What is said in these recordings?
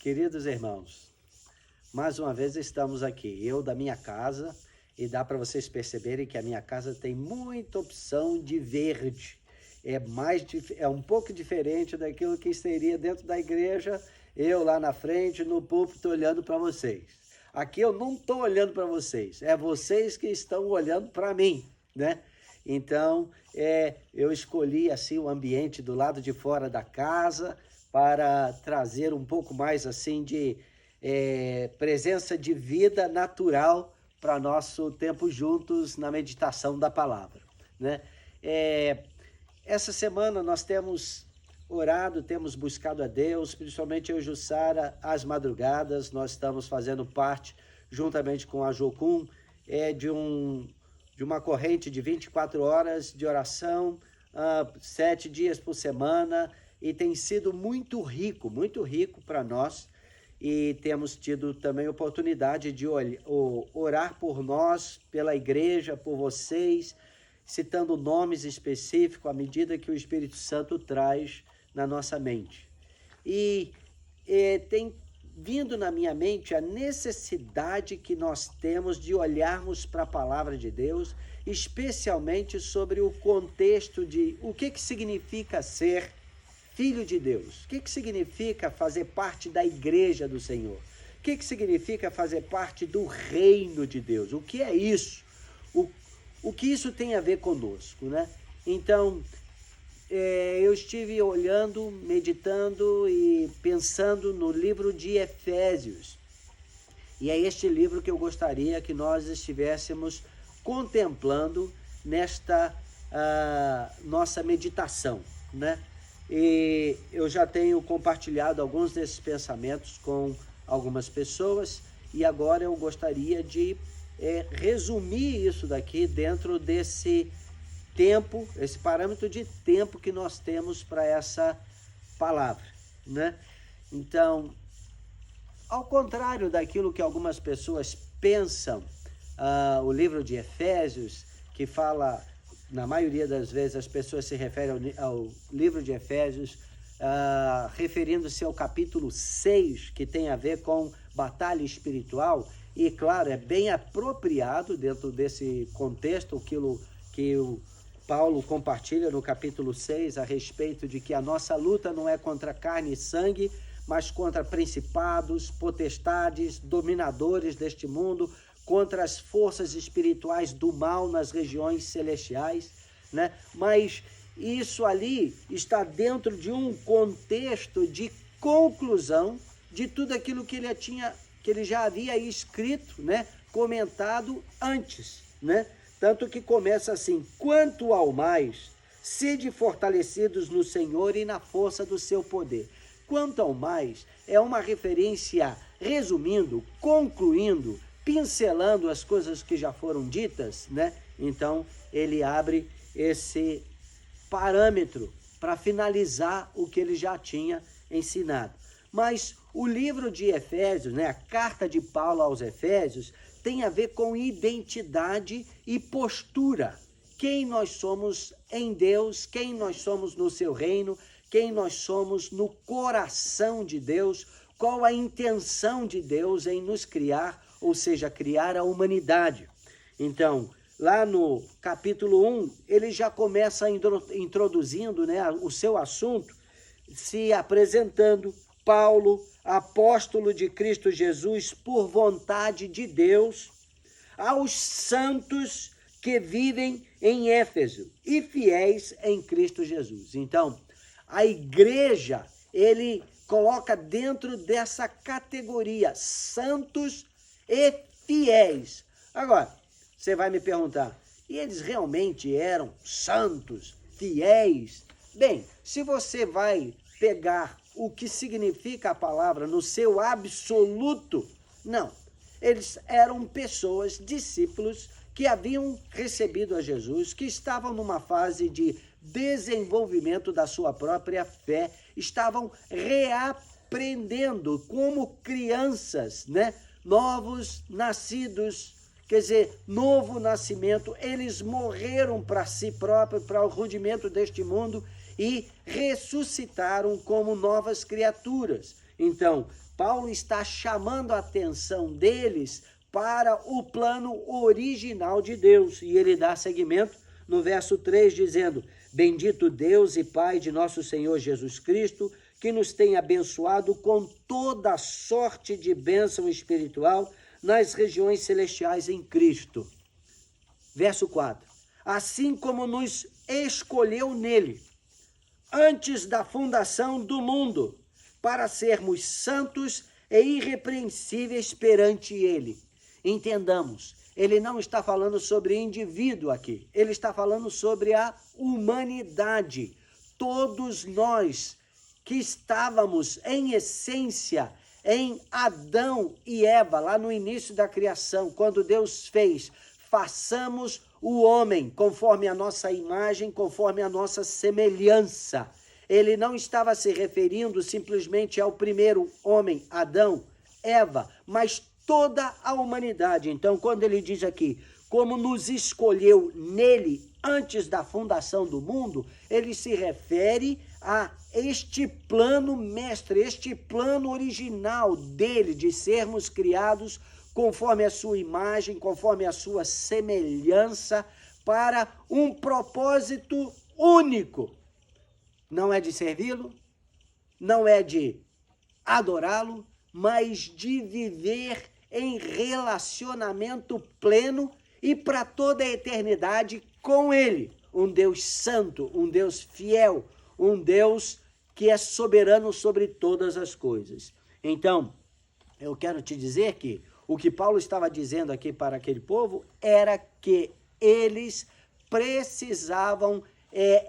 Queridos irmãos, mais uma vez estamos aqui, eu da minha casa, e dá para vocês perceberem que a minha casa tem muita opção de verde. É um pouco diferente daquilo que seria dentro da igreja, eu lá na frente, no púlpito, olhando para vocês. Aqui eu não estou olhando para vocês, é vocês que estão olhando para mim, né? Então, eu escolhi assim o ambiente do lado de fora da casa para trazer um pouco mais assim de presença de vida natural para nosso tempo juntos na meditação da palavra, né? Essa semana nós temos orado, temos buscado a Deus, principalmente eu e Jussara, às madrugadas. Nós estamos fazendo parte, juntamente com a Jocum, de uma corrente de 24 horas de oração, 7 dias por semana, e tem sido muito rico para nós, e temos tido também oportunidade de orar por nós, pela igreja, por vocês, citando nomes específicos à medida que o Espírito Santo traz na nossa mente. E tem vindo na minha mente a necessidade que nós temos de olharmos para a palavra de Deus, especialmente sobre o contexto de o que significa ser filho de Deus, o que significa fazer parte da igreja do Senhor, o que significa fazer parte do reino de Deus, o que é isso, o que isso tem a ver conosco, né? Então, eu estive olhando, meditando e pensando no livro de Efésios. E é este livro que eu gostaria que nós estivéssemos contemplando nesta nossa meditação, né? E eu já tenho compartilhado alguns desses pensamentos com algumas pessoas e agora eu gostaria de resumir isso daqui dentro desse tempo, esse parâmetro de tempo que nós temos para essa palavra, né? Então, ao contrário daquilo que algumas pessoas pensam, o livro de Efésios, que fala, na maioria das vezes as pessoas se referem ao livro de Efésios, referindo-se ao capítulo 6, que tem a ver com batalha espiritual, e claro, é bem apropriado dentro desse contexto aquilo que o Paulo compartilha no capítulo 6 a respeito de que a nossa luta não é contra carne e sangue, mas contra principados, potestades, dominadores deste mundo, contra as forças espirituais do mal nas regiões celestiais, né? Mas isso ali está dentro de um contexto de conclusão de tudo aquilo que ele já havia escrito, né? Comentado antes, né? Tanto que começa assim: quanto ao mais, sede fortalecidos no Senhor e na força do seu poder. Quanto ao mais é uma referência resumindo, concluindo, pincelando as coisas que já foram ditas, né? Então, ele abre esse parâmetro para finalizar o que ele já tinha ensinado. Mas o livro de Efésios, né, a carta de Paulo aos Efésios, tem a ver com identidade e postura. Quem nós somos em Deus, quem nós somos no seu reino, quem nós somos no coração de Deus, qual a intenção de Deus em nos criar, ou seja, criar a humanidade. Então, lá no capítulo 1, ele já começa introduzindo, né, o seu assunto, se apresentando: Paulo, apóstolo de Cristo Jesus, por vontade de Deus, aos santos que vivem em Éfeso e fiéis em Cristo Jesus. Então, a igreja, ele coloca dentro dessa categoria, santos e fiéis. Agora, você vai me perguntar, e eles realmente eram santos, fiéis? Bem, se você vai pegar o que significa a palavra no seu absoluto, não. Eles eram pessoas, discípulos, que haviam recebido a Jesus, que estavam numa fase de desenvolvimento da sua própria fé, estavam reaprendendo como crianças, né? Novos nascidos, quer dizer, novo nascimento. Eles morreram para si próprios, para o rudimento deste mundo, e ressuscitaram como novas criaturas. Então, Paulo está chamando a atenção deles para o plano original de Deus. E ele dá seguimento no verso 3, dizendo: bendito Deus e Pai de nosso Senhor Jesus Cristo, que nos tem abençoado com toda sorte de bênção espiritual nas regiões celestiais em Cristo. Verso 4. Assim como nos escolheu nele, antes da fundação do mundo, para sermos santos e irrepreensíveis perante ele. Entendamos, ele não está falando sobre indivíduo aqui, ele está falando sobre a humanidade. Todos nós que estávamos em essência em Adão e Eva, lá no início da criação, quando Deus fez, façamos o homem conforme a nossa imagem, conforme a nossa semelhança. Ele não estava se referindo simplesmente ao primeiro homem, Adão, Eva, mas toda a humanidade. Então, quando ele diz aqui, como nos escolheu nele antes da fundação do mundo, ele se refere a este plano mestre, este plano original dele, de sermos criados conforme a sua imagem, conforme a sua semelhança, para um propósito único. Não é de servi-lo, não é de adorá-lo, mas de viver em relacionamento pleno e para toda a eternidade com ele. Um Deus santo, um Deus fiel, um Deus que é soberano sobre todas as coisas. Então, eu quero te dizer que o que Paulo estava dizendo aqui para aquele povo era que eles precisavam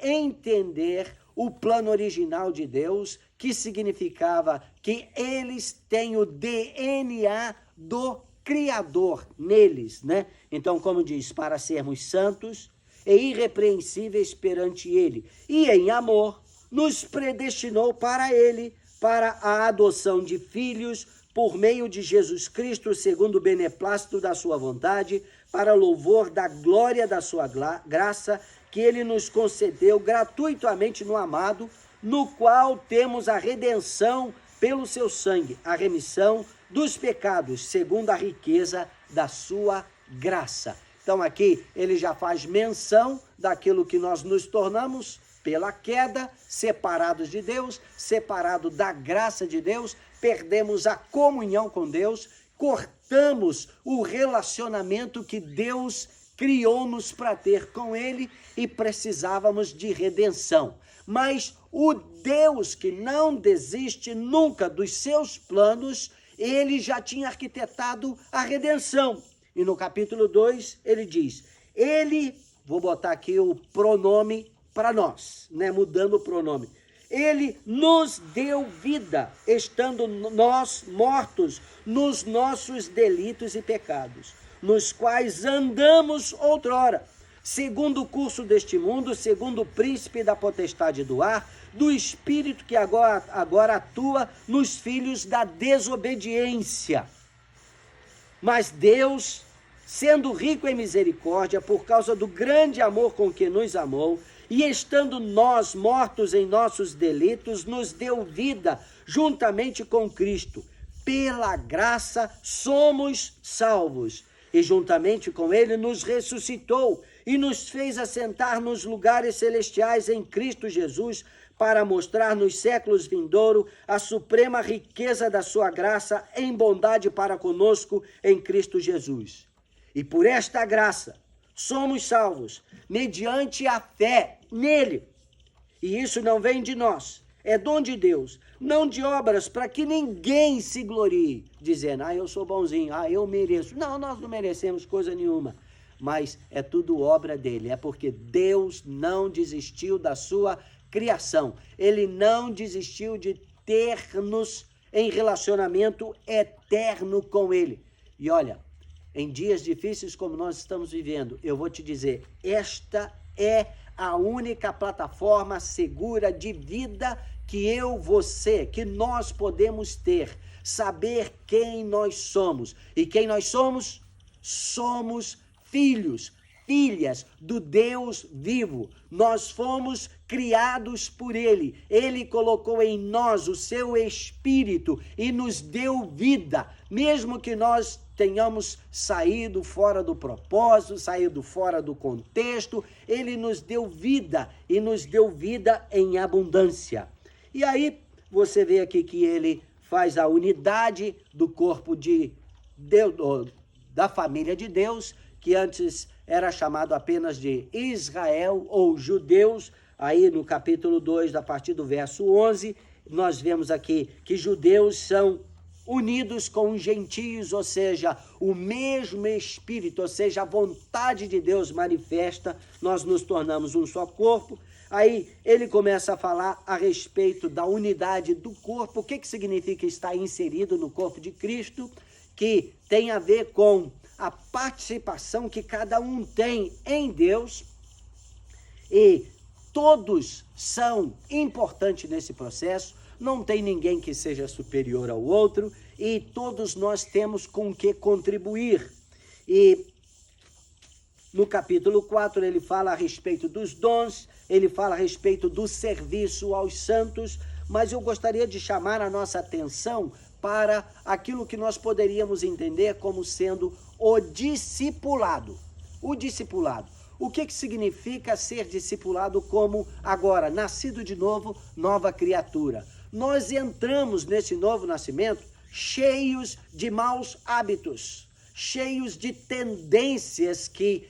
entender o plano original de Deus, que significava que eles têm o DNA do Criador neles, né? Então, como diz, para sermos santos e irrepreensíveis perante ele, e em amor nos predestinou para ele, para a adoção de filhos, por meio de Jesus Cristo, segundo o beneplácito da sua vontade, para louvor da glória da sua graça, que ele nos concedeu gratuitamente no amado, no qual temos a redenção pelo seu sangue, a remissão dos pecados, segundo a riqueza da sua graça. Então aqui ele já faz menção daquilo que nós nos tornamos pela queda, separados de Deus, separados da graça de Deus, perdemos a comunhão com Deus, cortamos o relacionamento que Deus criou-nos para ter com ele e precisávamos de redenção. Mas o Deus que não desiste nunca dos seus planos, ele já tinha arquitetado a redenção. E no capítulo 2 ele diz, ele, vou botar aqui o pronome para nós, né? Mudando o pronome. Ele nos deu vida, estando nós mortos nos nossos delitos e pecados, nos quais andamos outrora, segundo o curso deste mundo, segundo o príncipe da potestade do ar, do espírito que agora atua nos filhos da desobediência. Mas Deus, sendo rico em misericórdia, por causa do grande amor com que nos amou, e estando nós mortos em nossos delitos, nos deu vida juntamente com Cristo. Pela graça somos salvos. E juntamente com ele nos ressuscitou e nos fez assentar nos lugares celestiais em Cristo Jesus, para mostrar nos séculos vindouros a suprema riqueza da sua graça em bondade para conosco em Cristo Jesus. E por esta graça somos salvos, mediante a fé nele. E isso não vem de nós, é dom de Deus, não de obras, para que ninguém se glorie, dizendo, eu sou bonzinho, eu mereço. Não, nós não merecemos coisa nenhuma, mas é tudo obra dele, é porque Deus não desistiu da sua criação, ele não desistiu de ter-nos em relacionamento eterno com ele. E olha, em dias difíceis como nós estamos vivendo, eu vou te dizer, esta é a única plataforma segura de vida que você, que nós podemos ter, saber quem nós somos. E quem nós somos? Somos filhos, filhas do Deus vivo. Nós fomos criados por Ele. Ele colocou em nós o seu Espírito e nos deu vida, mesmo que nós tenhamos saído fora do propósito, saído fora do contexto, Ele nos deu vida e nos deu vida em abundância. E aí você vê aqui que Ele faz a unidade do corpo de Deus, da família de Deus, que antes era chamado apenas de Israel ou judeus. Aí no capítulo 2, a partir do verso 11, nós vemos aqui que judeus são unidos com os gentios, ou seja, o mesmo Espírito, ou seja, a vontade de Deus manifesta, nós nos tornamos um só corpo. Aí ele começa a falar a respeito da unidade do corpo. O que significa estar inserido no corpo de Cristo? Que tem a ver com a participação que cada um tem em Deus, e todos são importantes nesse processo, não tem ninguém que seja superior ao outro, e todos nós temos com que contribuir. E no capítulo 4 ele fala a respeito dos dons, ele fala a respeito do serviço aos santos, mas eu gostaria de chamar a nossa atenção para aquilo que nós poderíamos entender como sendo o discipulado. O discipulado. O que significa ser discipulado como agora, nascido de novo, nova criatura? Nós entramos nesse novo nascimento cheios de maus hábitos, cheios de tendências que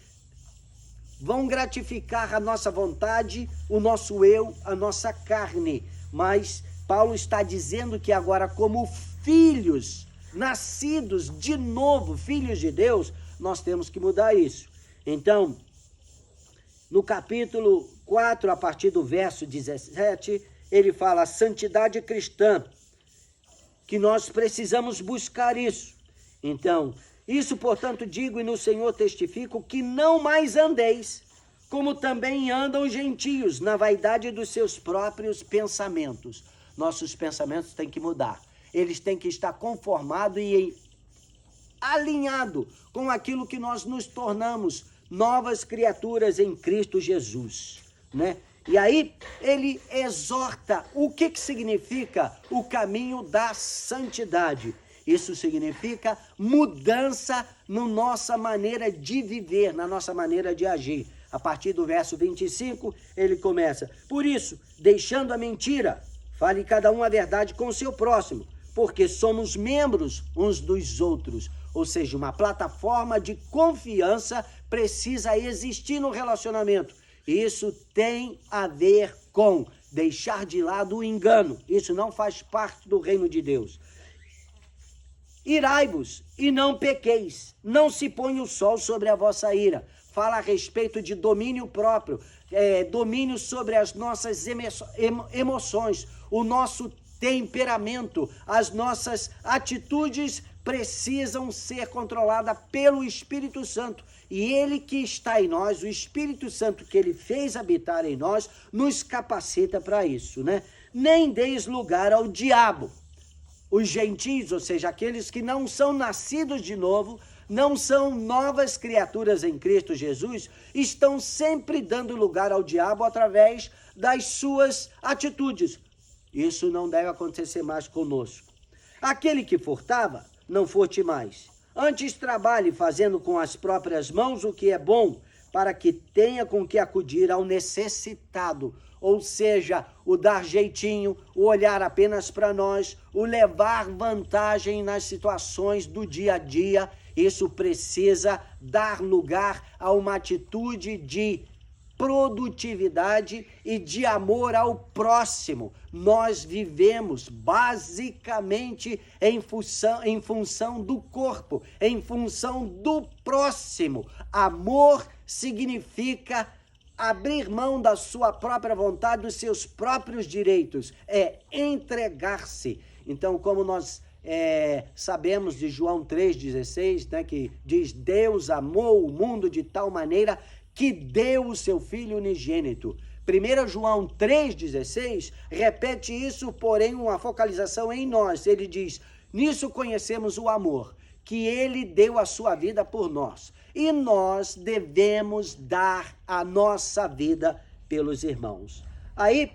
vão gratificar a nossa vontade, o nosso eu, a nossa carne. Mas Paulo está dizendo que agora, como filhos, nascidos de novo, filhos de Deus, nós temos que mudar isso. Então, no capítulo 4, a partir do verso 17, ele fala a santidade cristã, que nós precisamos buscar isso. Então, isso, portanto, digo e no Senhor testifico, que não mais andeis, como também andam os gentios, na vaidade dos seus próprios pensamentos. Nossos pensamentos têm que mudar. Eles têm que estar conformados e alinhados com aquilo que nós nos tornamos, novas criaturas em Cristo Jesus, né? E aí ele exorta o que significa o caminho da santidade. Isso significa mudança na nossa maneira de viver, na nossa maneira de agir. A partir do verso 25, ele começa: por isso, deixando a mentira, fale cada um a verdade com o seu próximo, porque somos membros uns dos outros. Ou seja, uma plataforma de confiança precisa existir no relacionamento. Isso tem a ver com deixar de lado o engano. Isso não faz parte do reino de Deus. Irai-vos e não pequeis, não se põe o sol sobre a vossa ira. Fala a respeito de domínio próprio, domínio sobre as nossas emoções, o nosso temperamento, as nossas atitudes precisam ser controladas pelo Espírito Santo. E ele que está em nós, o Espírito Santo que ele fez habitar em nós, nos capacita para isso, né? Nem deis lugar ao diabo. Os gentios, ou seja, aqueles que não são nascidos de novo, não são novas criaturas em Cristo Jesus, estão sempre dando lugar ao diabo através das suas atitudes. Isso não deve acontecer mais conosco. Aquele que furtava, não furte mais. Antes trabalhe fazendo com as próprias mãos o que é bom, para que tenha com que acudir ao necessitado. Ou seja, o dar jeitinho, o olhar apenas para nós, o levar vantagem nas situações do dia a dia. Isso precisa dar lugar a uma atitude de produtividade e de amor ao próximo. Nós vivemos basicamente em função do corpo, em função do próximo. Amor significa abrir mão da sua própria vontade, dos seus próprios direitos, é entregar-se. Então, como nós sabemos de João 3,16, né, que diz: Deus amou o mundo de tal maneira que deu o seu Filho unigênito. 1 João 3,16 repete isso, porém uma focalização em nós. Ele diz: nisso conhecemos o amor, que ele deu a sua vida por nós. E nós devemos dar a nossa vida pelos irmãos. Aí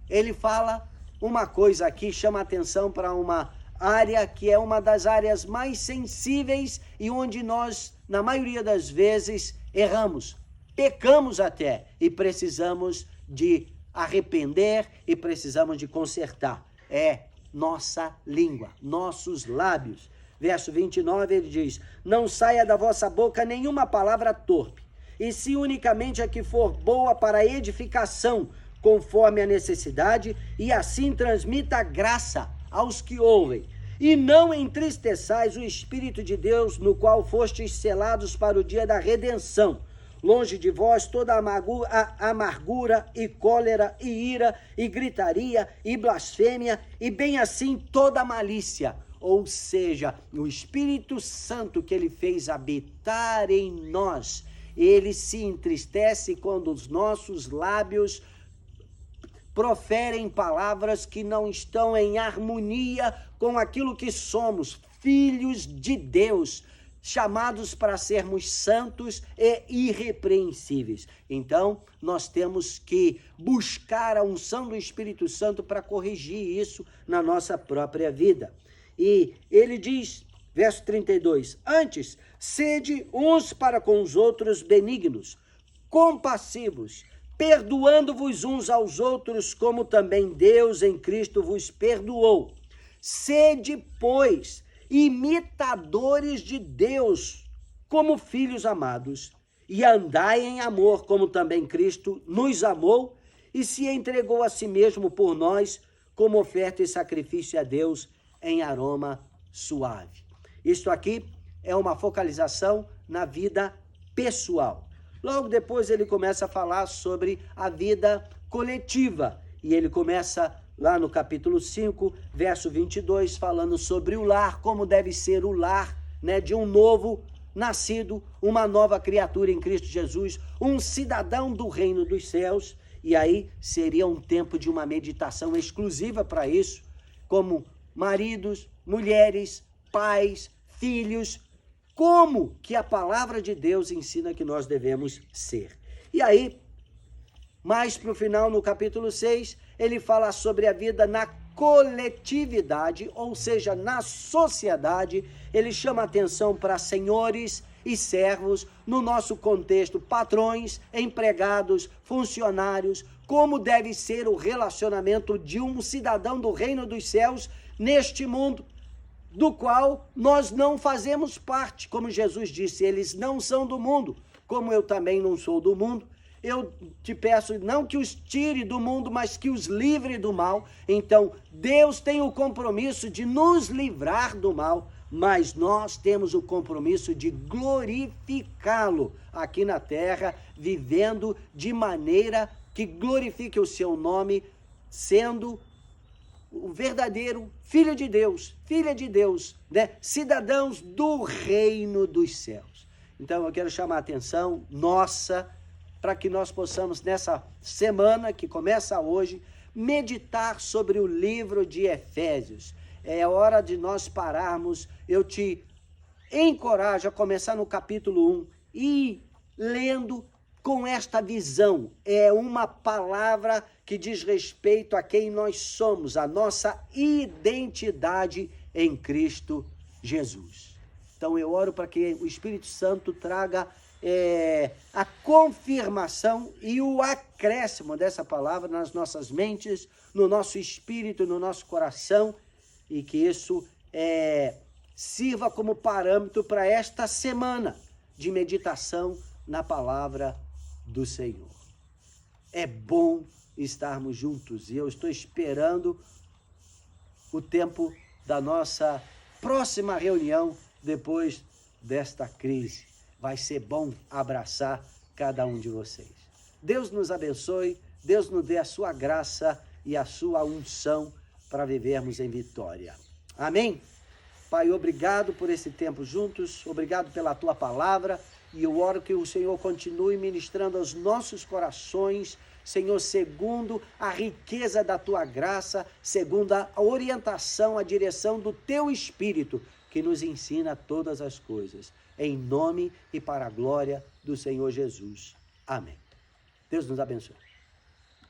ele fala uma coisa aqui, chama atenção para uma área que é uma das áreas mais sensíveis e onde nós, na maioria das vezes, erramos, pecamos até e precisamos de arrepender e precisamos de consertar. É nossa língua, nossos lábios. Verso 29, ele diz: não saia da vossa boca nenhuma palavra torpe, e se unicamente a que for boa para edificação, conforme a necessidade, e assim transmita graça aos que ouvem. E não entristeçais o Espírito de Deus, no qual fostes selados para o dia da redenção. Longe de vós toda amargura e cólera e ira e gritaria e blasfêmia, e bem assim toda malícia. Ou seja, o Espírito Santo que ele fez habitar em nós, ele se entristece quando os nossos lábios proferem palavras que não estão em harmonia com aquilo que somos, filhos de Deus, chamados para sermos santos e irrepreensíveis. Então, nós temos que buscar a unção do Espírito Santo para corrigir isso na nossa própria vida. E ele diz, verso 32, antes, sede uns para com os outros benignos, compassivos, perdoando-vos uns aos outros, como também Deus em Cristo vos perdoou. Sede, pois, imitadores de Deus, como filhos amados, e andai em amor, como também Cristo nos amou e se entregou a si mesmo por nós, como oferta e sacrifício a Deus em aroma suave. Isto aqui é uma focalização na vida pessoal. Logo depois ele começa a falar sobre a vida coletiva, e ele começa lá no capítulo 5, verso 22, falando sobre o lar, como deve ser o lar, né, de um novo nascido, uma nova criatura em Cristo Jesus, um cidadão do reino dos céus. E aí seria um tempo de uma meditação exclusiva para isso, como maridos, mulheres, pais, filhos, como que a palavra de Deus ensina que nós devemos ser. E aí, mais para o final, no capítulo 6, ele fala sobre a vida na coletividade, ou seja, na sociedade. Ele chama atenção para senhores e servos, no nosso contexto, patrões, empregados, funcionários, como deve ser o relacionamento de um cidadão do reino dos céus neste mundo, do qual nós não fazemos parte. Como Jesus disse, eles não são do mundo, como eu também não sou do mundo. Eu te peço não que os tire do mundo, mas que os livre do mal. Então, Deus tem o compromisso de nos livrar do mal, mas nós temos o compromisso de glorificá-lo aqui na terra, vivendo de maneira que glorifique o seu nome, sendo o verdadeiro filho de Deus, filha de Deus, né? Cidadãos do reino dos céus. Então eu quero chamar a atenção nossa, para que nós possamos nessa semana que começa hoje, meditar sobre o livro de Efésios. É hora de nós pararmos. Eu te encorajo a começar no capítulo 1 e lendo com esta visão. É uma palavra que diz respeito a quem nós somos, a nossa identidade em Cristo Jesus. Então eu oro para que o Espírito Santo traga a confirmação e o acréscimo dessa palavra nas nossas mentes, no nosso espírito, no nosso coração, e que isso sirva como parâmetro para esta semana de meditação na palavra do Senhor. É bom estarmos juntos e eu estou esperando o tempo da nossa próxima reunião depois desta crise. Vai ser bom abraçar cada um de vocês. Deus nos abençoe, Deus nos dê a sua graça e a sua unção para vivermos em vitória. Amém? Pai, obrigado por esse tempo juntos, obrigado pela tua palavra, e eu oro que o Senhor continue ministrando aos nossos corações, Senhor, segundo a riqueza da tua graça, segundo a orientação, a direção do teu Espírito, que nos ensina todas as coisas, em nome e para a glória do Senhor Jesus. Amém. Deus nos abençoe.